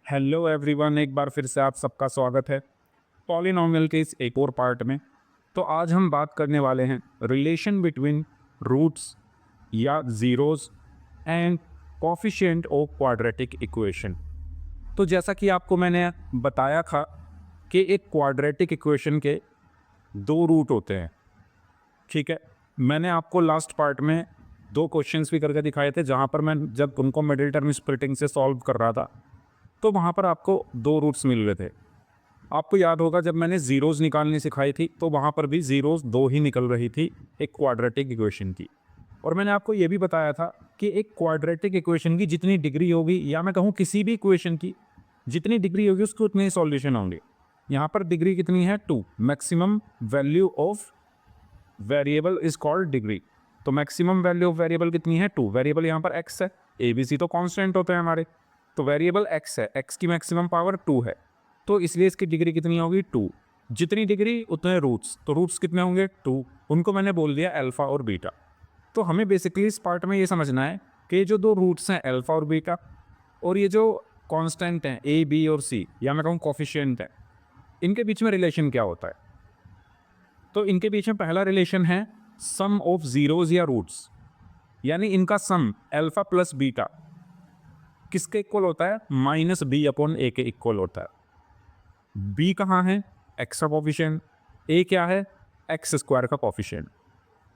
Hello everyone, एक बार फिर से आप सबका स्वागत है पॉलिनॉमियल के इस एक और पार्ट में। तो आज हम बात करने वाले हैं रिलेशन बिटवीन रूट्स या zeros and coefficient of quadratic equation. तो जैसा कि आपको मैंने बताया था कि एक क्वाड्रेटिक इक्वेशन के दो रूट होते हैं, ठीक है। मैंने आपको लास्ट पार्ट में दो क्वेश्चंस भी करके दिखाए थे, जहाँ पर मैं जब उनको मिडिल टर्म स्प्लिटिंग से सॉल्व कर रहा था तो वहाँ पर आपको दो रूट्स मिल रहे थे। आपको याद होगा जब मैंने ज़ीरोज़ निकालनी सिखाई थी तो वहाँ पर भी ज़ीरोज़ दो ही निकल रही थी एक क्वाड्रेटिक इक्वेशन की। और मैंने आपको ये भी बताया था कि एक क्वाड्रेटिक इक्वेशन की जितनी डिग्री होगी, या मैं कहूँ किसी भी इक्वेशन की जितनी डिग्री होगी उसके उतने ही सॉल्यूशन होंगे। यहाँ पर डिग्री कितनी है? 2। Maximum value of variable is called degree. तो मैक्सिमम वैल्यू ऑफ वेरिएबल कितनी है? 2। वेरिएबल यहाँ पर x है, ABC तो कांस्टेंट होते हैं हमारे, तो वेरिएबल x है, x की मैक्सिमम पावर 2 है, तो इसलिए इसकी डिग्री कितनी होगी? 2। जितनी डिग्री उतने रूट्स, तो रूट्स कितने होंगे? 2। उनको मैंने बोल दिया अल्फा और बीटा। तो हमें बेसिकली इस पार्ट में ये समझना है कि जो दो रूट्स हैं अल्फा और बीटा, और ये जो कांस्टेंट हैं a b और c, या मैं कहूँ कोफिशिएंट है, इनके बीच में रिलेशन क्या होता है? तो इनके बीच में पहला रिलेशन है सम ऑफ ज़ीरोज़ या रूट्स, यानी इनका सम अल्फा प्लस बीटा किसके इक्वल होता है? -b/a के इक्वल होता है। b कहाँ है? x का कोफिशिएंट, a क्या है? x स्क्वायर का कोफिशिएंट,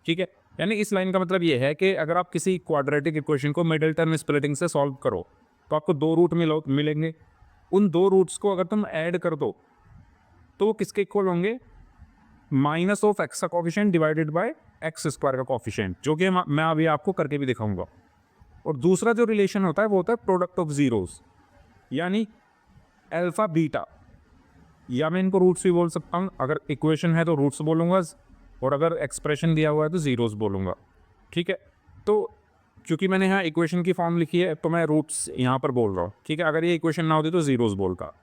ठीक है। यानी इस लाइन का मतलब ये है कि अगर आप किसी क्वाड्रेटिक इक्वेशन को मिडिल टर्म स्प्लिटिंग से सॉल्व करो तो आपको दो रूट मिलेंगे। उन दो रूट्स को अगर तुम ऐड कर दो तो वो किसके इक्वल होंगे? माइनस ऑफ एक्स का coefficient divided by x square का कोफिशिएंट, जो कि मैं अभी आपको करके भी दिखाऊंगा। और दूसरा जो रिलेशन होता है वो होता है प्रोडक्ट ऑफ ज़ीरोज़, यानी अल्फा बीटा, या मैं इनको रूट्स भी बोल सकता हूँ। अगर इक्वेशन है तो रूट्स बोलूँगा, और अगर एक्सप्रेशन दिया हुआ है तो ज़ीरोज़ बोलूँगा, ठीक है। तो क्योंकि मैंने यहाँ इक्वेशन की फॉर्म लिखी है तो मैं रूट्स यहाँ पर बोल रहा हूँ, ठीक है। अगर ये इक्वेशन ना होती तो ज़ीरोज़ बोलता।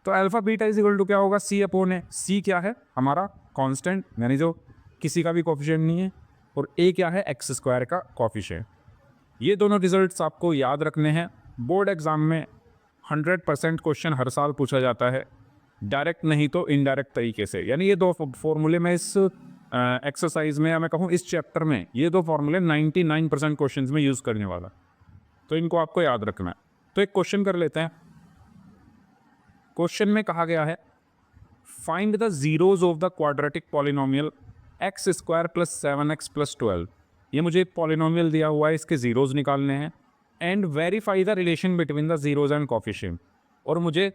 तो alpha beta is equal to क्या होगा? c/a। c क्या है? हमारा कांस्टेंट, यानी जो किसी का भी कोफिशिएंट नहीं है, और a क्या है? एक्स स्क्वायर का कोफिशिएंट। ये दोनों रिजल्ट्स आपको याद रखने हैं। बोर्ड एग्जाम में 100% क्वेश्चन हर साल पूछा जाता है, डायरेक्ट नहीं तो इनडायरेक्ट तरीके से। यानी ये दो फॉर्मूले में इस एक्सरसाइज में, या मैं कहूँ इस चैप्टर में, ये दो फॉर्मूले 99% क्वेश्चंस में यूज़ करने वाला, तो इनको आपको याद रखना है। तो एक क्वेश्चन कर लेते हैं। क्वेश्चन में कहा गया है find the zeros of the quadratic polynomial x square plus 7x plus 12। ये मुझे एक पॉलिनोमियल दिया हुआ है, इसके ज़ीरोज़ निकालने हैं। And verify the relation between the zeros and coefficient. और मुझे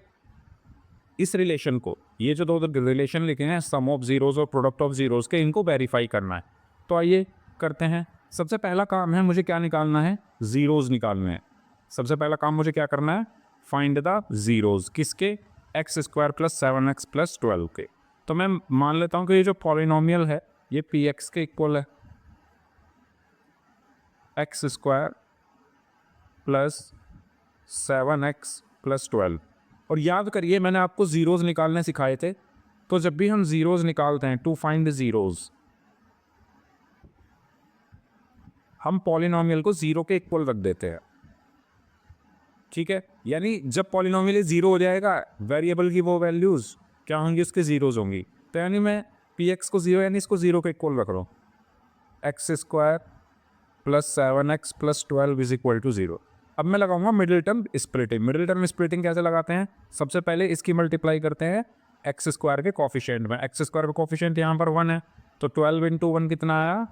इस रिलेशन को, ये जो दो रिलेशन लिखे हैं सम ऑफ ज़ीरोज़ और प्रोडक्ट ऑफ ज़ीरोज़ के, इनको वेरीफाई करना है। तो आइए करते हैं। सबसे पहला काम है मुझे क्या निकालना है? ज़ीरोज़ निकालने हैं। सबसे पहला काम मुझे क्या करना है? Find the zeros. किसके? X square plus 7x plus 12 के। तो मैं मान लेता हूँ कि ये जो पॉलिनोमियल है ये px के इक्वल है, x square plus 7x plus 12। और याद करिए मैंने आपको ज़ीरोज़ निकालने सिखाए थे, तो जब भी हम ज़ीरोज़ निकालते हैं टू फाइंड ज़ीरोज़, हम पॉलिनोमियल को ज़ीरो के इक्वल रख देते हैं, ठीक है। यानी जब पॉलिनोमियल ज़ीरो हो जाएगा, वेरिएबल की वो वैल्यूज़ क्या होंगी? उसके ज़ीरोज़ होंगी। तो यानी मैं px को ज़ीरो, यानी इसको ज़ीरो के इक्वल रख रहा हूँ। X square plus 7x plus 12 is equal to zero. अब मैं लगाऊंगा middle term splitting. Middle term splitting कैसे लगाते हैं? सबसे पहले इसकी मल्टीप्लाई करते हैं एक्स स्क्वायर के कोफिशिएंट में। एक्स स्क्वायर का कोफिशिएंट यहाँ पर 1 है, तो 12 इंटू 1 कितना आया?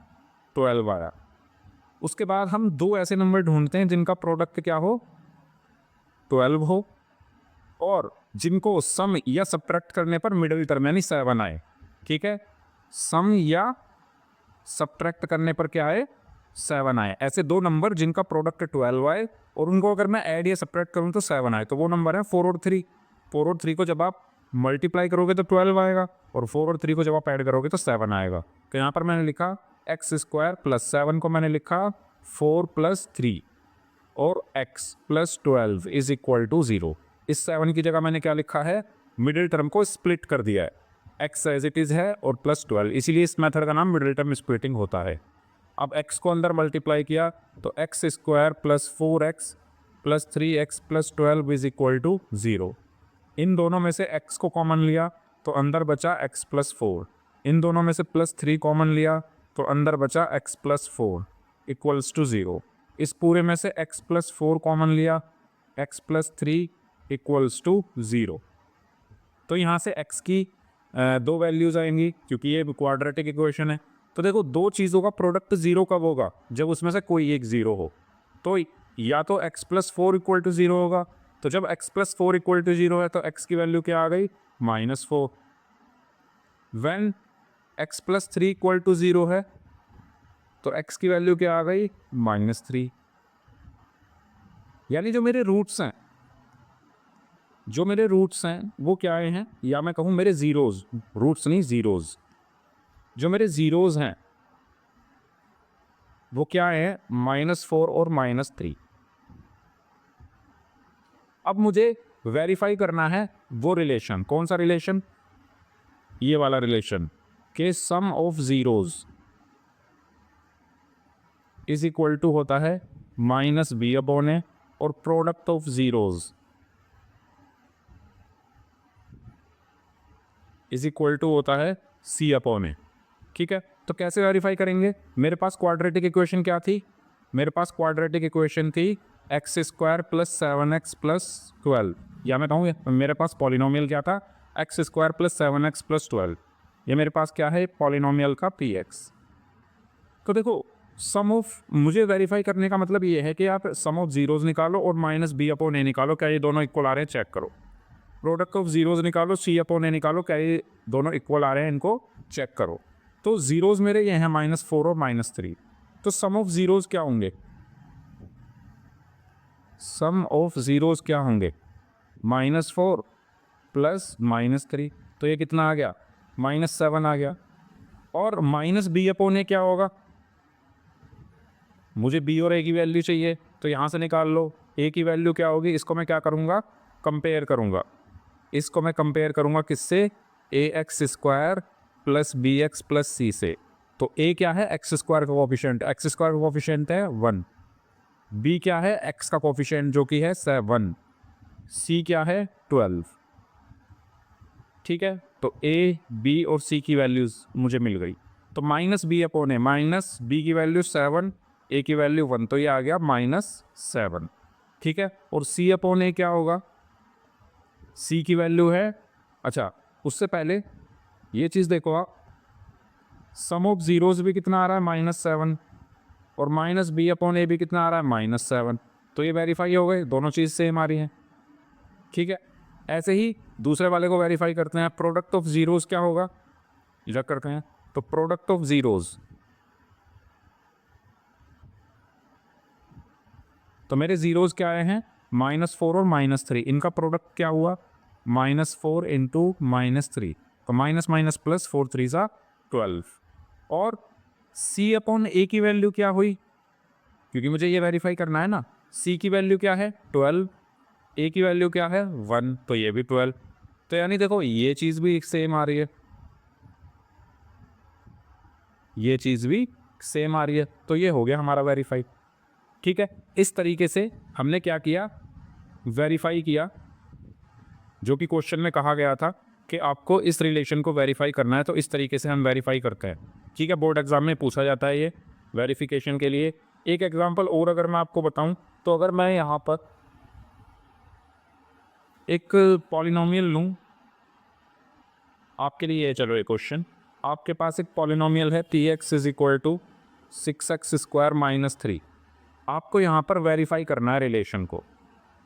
12 आया। उसके बाद हम दो ऐसे नंबर ढूंढते हैं जिनका प्रोडक्ट क्या हो? 12 हो, और जिनको सम या सब्ट्रैक्ट करने पर मिडिल टर्म यानी 7 आए, ठीक है। सम या सब्ट्रैक्ट करने पर क्या आए? 7 आए। ऐसे दो नंबर जिनका प्रोडक्ट 12 आए और उनको अगर मैं ऐड या सब्ट्रैक्ट करूँ तो 7 आए, तो वो नंबर है 4 और 3। 4 और 3 को जब आप मल्टीप्लाई करोगे तो 12 आएगा, और 4 और 3 को जब आप ऐड करोगे तो 7 आएगा। तो यहाँ पर मैंने लिखा एक्स स्क्वायर प्लस 7 को मैंने लिखा 4 प्लस 3, और x plus 12 is equal to 0। इस 7 की जगह मैंने क्या लिखा है? मिडिल टर्म को स्प्लिट कर दिया है, x एज इट इज़ है और प्लस 12, इसीलिए इस मेथड का नाम मिडिल टर्म स्प्लिटिंग होता है। अब x को अंदर मल्टीप्लाई किया तो X square plus 4x plus 3x plus 12 is equal to 0। इन दोनों में से x को कॉमन लिया तो अंदर बचा x प्लस 4। इन दोनों में से प्लस 3 कॉमन लिया तो अंदर बचा x प्लस 4 इक्वल्स टू 0। इस पूरे में से x प्लस 4 कॉमन लिया, x प्लस 3 इक्वल्स टू 0। तो यहाँ से x की दो वैल्यूज़ आएंगी क्योंकि ये क्वाड्रेटिक इक्वेशन है। तो देखो दो चीज़ों का प्रोडक्ट ज़ीरो कब होगा, जब उसमें से कोई एक ज़ीरो हो। तो या तो x प्लस 4 इक्वल टू 0 होगा, तो जब x प्लस 4 इक्वल टू 0 है तो x की वैल्यू क्या आ गई, -4। When x plus 3 equal to 0 है तो x की वैल्यू क्या आ गई, -3। यानी जो मेरे रूट्स हैं वो क्या आए हैं, या मैं कहूँ मेरे ज़ीरोज़, रूट्स नहीं ज़ीरोज़, जो मेरे ज़ीरोज़ हैं वो क्या है, -4 और -3। अब मुझे वेरीफाई करना है वो रिलेशन, कौन सा रिलेशन, ये वाला रिलेशन के sum of zeros is equal to होता है -b/a और product of zeros is equal to होता है c/a। ठीक है, तो कैसे वेरीफाई करेंगे, मेरे पास क्वाड्रेटिक इक्वेशन क्या थी, मेरे पास क्वाड्रेटिक इक्वेशन थी x² प्लस 7x प्लस 12, या मैं कहूँ मेरे पास पॉलिनोमियल क्या था, x² प्लस 7x प्लस 12। ये मेरे पास क्या है, पॉलिनोमियल का px। तो देखो सम ऑफ, मुझे वेरीफाई करने का मतलब ये है कि आप सम ऑफ ज़ीरोज़ निकालो और -b/a निकालो, क्या ये दोनों इक्वल आ रहे हैं, चेक करो। प्रोडक्ट ऑफ ज़ीरोज़ निकालो, c/a निकालो, क्या ये दोनों इक्वल आ रहे हैं, इनको चेक करो। तो ज़ीरोज़ मेरे ये हैं -4 और -3। तो सम ऑफ ज़ीरोज़ क्या होंगे, सम ऑफ ज़ीरोज़ क्या होंगे, -4 प्लस -3, तो ये कितना आ गया, -7 आ गया। और -b/a क्या होगा, मुझे b और a की वैल्यू चाहिए, तो यहाँ से निकाल लो। a की वैल्यू क्या होगी, इसको मैं क्या करूँगा, कंपेयर करूँगा। इसको मैं कंपेयर करूँगा किससे, ax² plus bx plus c से। तो a क्या है, x² का कोफिशिएंट, x² का कोफिशिएंट है 1, b क्या है, x का कोफिशिएंट जो कि है 7, c क्या है 12। ठीक है, तो a, b और c की वैल्यूज़ मुझे मिल गई। तो -b/a, माइनस b की वैल्यू 7, a की वैल्यू 1, तो ये आ गया -7। ठीक है, और c/a क्या होगा, c की वैल्यू है, अच्छा उससे पहले ये चीज़ देखो आप, सम ऑफ ज़ीरोज़ भी कितना आ रहा है, -7, और -b/a भी कितना आ रहा है, -7। तो ये वेरीफाई हो गए, दोनों चीज़ सेम आ रही हैं। ठीक है, ऐसे ही दूसरे वाले को वेरीफाई करते हैं। प्रोडक्ट ऑफ ज़ीरोज़ क्या होगा, इधर करते हैं। तो प्रोडक्ट ऑफ ज़ीरोज़, तो मेरे ज़ीरोज़ क्या आए हैं, -4 और -3, इनका प्रोडक्ट क्या हुआ, -4 इंटू -3, तो माइनस माइनस प्लस 4 3 सा 12। और c/a की वैल्यू क्या हुई, क्योंकि मुझे ये वेरीफाई करना है ना, c की वैल्यू क्या है 12, a की वैल्यू क्या है 1, तो ये भी 12। तो यानी देखो ये चीज़ भी सेम आ रही है, ये चीज़ भी सेम आ रही है, तो ये हो गया हमारा वेरीफाई। ठीक है, इस तरीके से हमने क्या किया, वेरीफाई किया, जो कि क्वेश्चन में कहा गया था कि आपको इस रिलेशन को वेरीफाई करना है, तो इस तरीके से हम वेरीफाई करते हैं। ठीक है, बोर्ड एग्जाम में पूछा जाता है ये वेरिफिकेशन के लिए। एक एग्जांपल और अगर मैं आपको बताऊं, तो अगर मैं यहाँ पर एक पॉलिनोमियल लूँ आपके लिए, चलो एक क्वेश्चन, आपके पास एक पॉलिनोमियल है px is equal to 6x² - 3। आपको यहाँ पर वेरीफाई करना है रिलेशन को।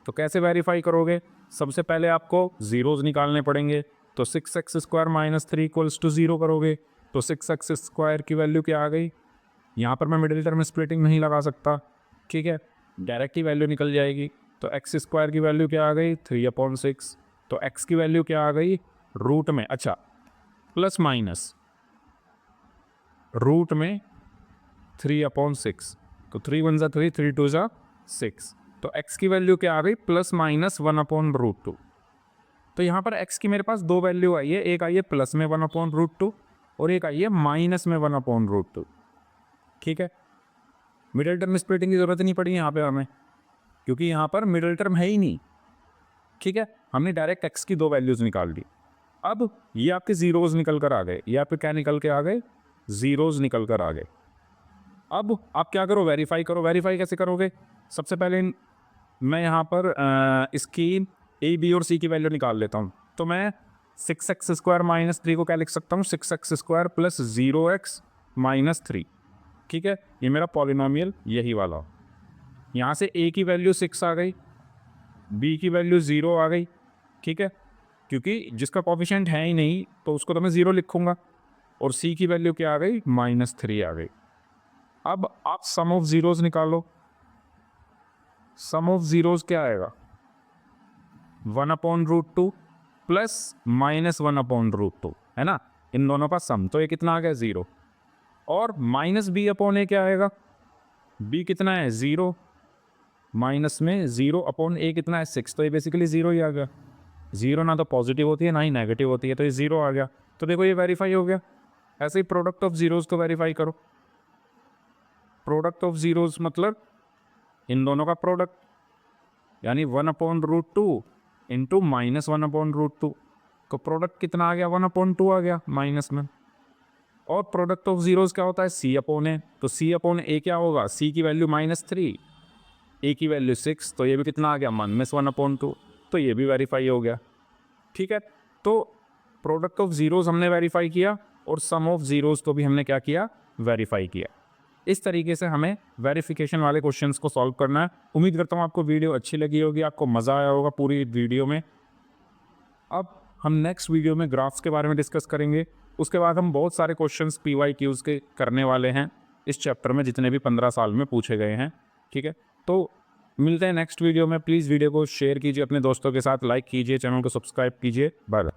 तो कैसे वेरीफाई करोगे, सबसे पहले आपको ज़ीरोज़ निकालने पड़ेंगे। तो 6x² - 3 इक्वल्स टू 0 करोगे, तो 6x² की वैल्यू क्या आ गई, यहाँ पर मैं मिडिल टर्म स्प्लिटिंग नहीं लगा सकता, ठीक है, डायरेक्ट ही वैल्यू निकल जाएगी। तो x² की वैल्यू क्या आ गई 3/6, तो x की वैल्यू क्या आ गई रूट में, अच्छा प्लस माइनस रूट में 3/6, तो 3 1 = 3, 3 2 = 6, तो x की वैल्यू क्या आ गई +(1/√2). तो यहाँ पर x की मेरे पास दो वैल्यू आई है, एक आई है प्लस में 1/√2 और एक आई है माइनस में 1/√2। ठीक है, मिडिल टर्म स्प्लिटिंग की जरूरत नहीं पड़ी यहाँ पे हमें, क्योंकि यहाँ पर मिडिल टर्म है ही नहीं। ठीक है, हमने डायरेक्ट x की 2 वैल्यूज़ निकाल दी। अब ये आपके ज़ीरोज़ निकल कर आ गए, ये आपके क्या निकल के आ गए, ज़ीरोज़ निकल कर आ गए। अब आप क्या करो, वेरीफाई करो। वेरीफाई कैसे करोगे? सबसे पहले मैं यहाँ पर इसकी a, b और c की वैल्यू निकाल लेता हूँ। तो मैं 6x² माइनस 3 को क्या लिख सकता हूँ, 6x² प्लस 0x माइनस 3। ठीक है, ये मेरा पॉलिनोमियल यही वाला। यहाँ से a की वैल्यू 6 आ गई, b की वैल्यू 0 आ गई। ठीक है, क्योंकि जिसका कोफिशिएंट है ही नहीं तो उसको तो मैं 0 लिखूंगा। और c की वैल्यू क्या आ गई, -3 आ गई। अब आप सम ऑफ ज़ीरोज़ निकालो। सम ऑफ ज़ीरोज़ क्या आएगा, 1/√2 प्लस -1/√2, है ना, इन दोनों का सम। तो ये कितना आ गया, 0। और -b/a क्या आएगा, b कितना है, 0, माइनस में 0/a कितना है, 6। तो ये बेसिकली 0 ही आ गया। 0 ना तो पॉजिटिव होती है ना ही नेगेटिव होती है, तो ये 0 आ गया। तो देखो ये वेरीफाई हो गया। ऐसे ही प्रोडक्ट ऑफ ज़ीरोज़ को वेरीफाई करो। प्रोडक्ट ऑफ ज़ीरोज़ मतलब इन दोनों का प्रोडक्ट, यानी 1/√2 इंटू -1/√2। तो प्रोडक्ट कितना आ गया, 1/2 आ गया माइनस में। और प्रोडक्ट ऑफ ज़ीरोज़ क्या होता है, c/a। तो c/a क्या होगा, c की वैल्यू -3, a की वैल्यू 6, तो ये भी कितना आ गया, -1/2। तो ये भी वेरीफाई हो गया। ठीक है, तो प्रोडक्ट ऑफ ज़ीरोज़ हमने वेरीफाई किया और सम ऑफ ज़ीरोज़ को भी हमने क्या किया, वेरीफाई किया। इस तरीके से हमें वेरिफिकेशन वाले क्वेश्चंस को सॉल्व करना है। उम्मीद करता हूँ आपको वीडियो अच्छी लगी होगी, आपको मज़ा आया होगा पूरी वीडियो में। अब हम नेक्स्ट वीडियो में ग्राफ्स के बारे में डिस्कस करेंगे। उसके बाद हम बहुत सारे क्वेश्चंस PYQs के करने वाले हैं इस चैप्टर में, जितने भी 15 साल में पूछे गए हैं। ठीक है, तो मिलते हैं नेक्स्ट वीडियो में। प्लीज़ वीडियो को शेयर कीजिए अपने दोस्तों के साथ, लाइक कीजिए, चैनल को सब्सक्राइब कीजिए। Bye bye.